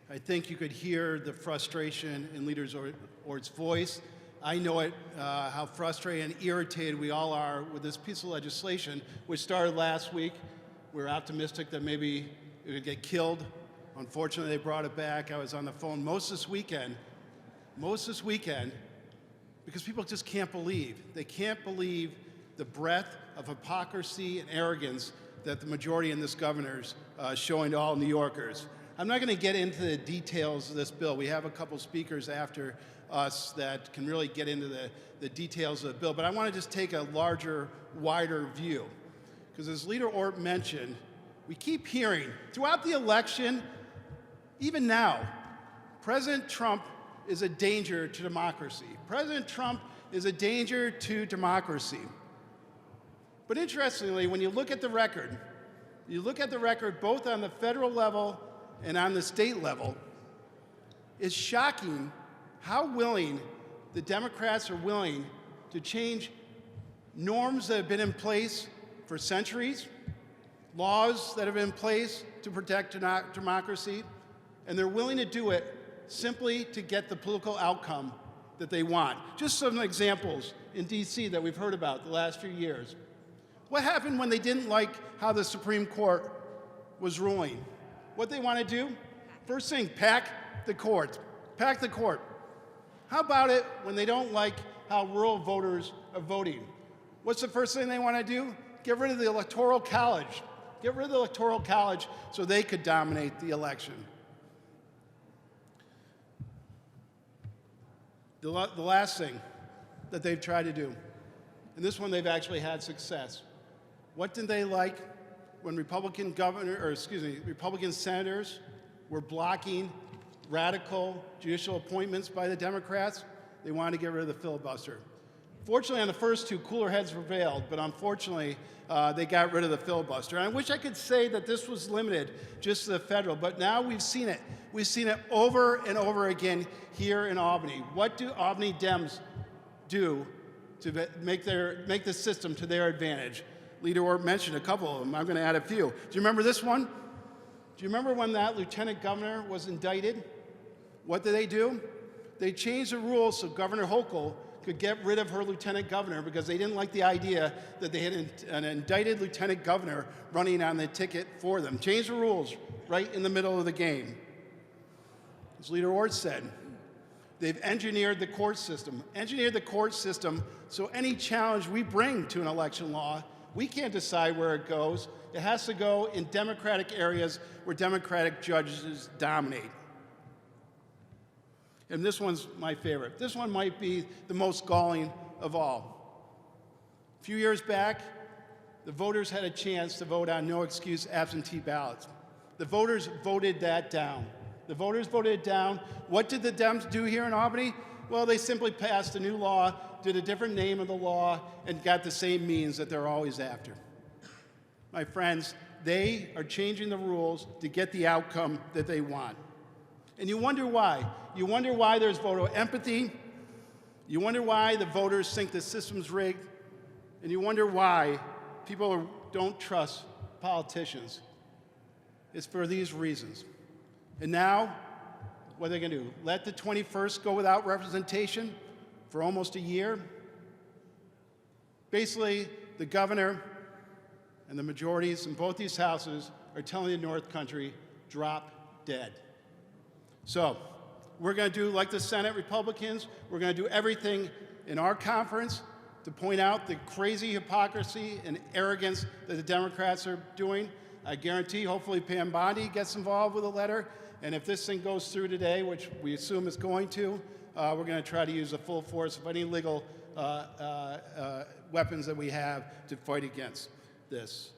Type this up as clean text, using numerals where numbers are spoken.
I think you could hear the frustration in Leader Ort's voice. I know it, how frustrated and irritated we all are with this piece of legislation, which started last week. We were optimistic that maybe it would get killed. Unfortunately, they brought it back. I was on the phone most this weekend, because people just can't believe. They can't believe the breadth of hypocrisy and arrogance that the majority in this governor's showing to all New Yorkers. I'm not going to get into the details of this bill. We have a couple speakers after us that can really get into the details of the bill, but I want to just take a larger, wider view. Because as Leader Ort mentioned, we keep hearing throughout the election, even now, President Trump is a danger to democracy. President Trump is a danger to democracy. But interestingly, when you look at the record, both on the federal level and on the state level, it's shocking how willing the Democrats are willing to change norms that have been in place for centuries, laws that have been in place to protect democracy, and they're willing to do it simply to get the political outcome that they want. Just some examples in D.C. that we've heard about the last few years. What happened when they didn't like how the Supreme Court was ruling? What they want to do? First thing, pack the court. Pack the court. How about it when they don't like how rural voters are voting? What's the first thing they want to do? Get rid of the Electoral College. Get rid of the Electoral College so they could dominate the election. The last thing that they've tried to do, and this one they've actually had success. What did they like when Republican senators were blocking radical judicial appointments by the Democrats? They wanted to get rid of the filibuster. Fortunately, on the first two, cooler heads prevailed, but unfortunately, they got rid of the filibuster. And I wish I could say that this was limited just to the federal, but now we've seen it. We've seen it over and over again here in Albany. What do Albany Dems do to make the system to their advantage? Leader Ort mentioned a couple of them. I'm going to add a few. Do you remember this one? Do you remember when that lieutenant governor was indicted? What did they do? They changed the rules so Governor Hochul could get rid of her lieutenant governor because they didn't like the idea that they had an indicted lieutenant governor running on the ticket for them. Changed the rules right in the middle of the game. As Leader Ort said, they've engineered the court system. So any challenge we bring to an election law, we can't decide where it goes. It has to go in Democratic areas where Democratic judges dominate. And this one's my favorite. This one might be the most galling of all. A few years back, the voters had a chance to vote on no-excuse absentee ballots. The voters voted that down. The voters voted it down. What did the Dems do here in Albany? Well, they simply passed a new law, did a different name of the law, and got the same means that they're always after. My friends, they are changing the rules to get the outcome that they want. And you wonder why. You wonder why there's voter empathy. You wonder why the voters think the system's rigged. And you wonder why people don't trust politicians. It's for these reasons. And now, what are they going to do? Let the 21st go without representation for almost a year? Basically, the governor and the majorities in both these houses are telling the North Country, drop dead. So we're going to do like the Senate Republicans. We're going to do everything in our conference to point out the crazy hypocrisy and arrogance that the Democrats are doing. I guarantee, hopefully, Pam Bondi gets involved with a letter. And if this thing goes through today, which we assume it's going to, we're going to try to use the full force of any legal weapons that we have to fight against this.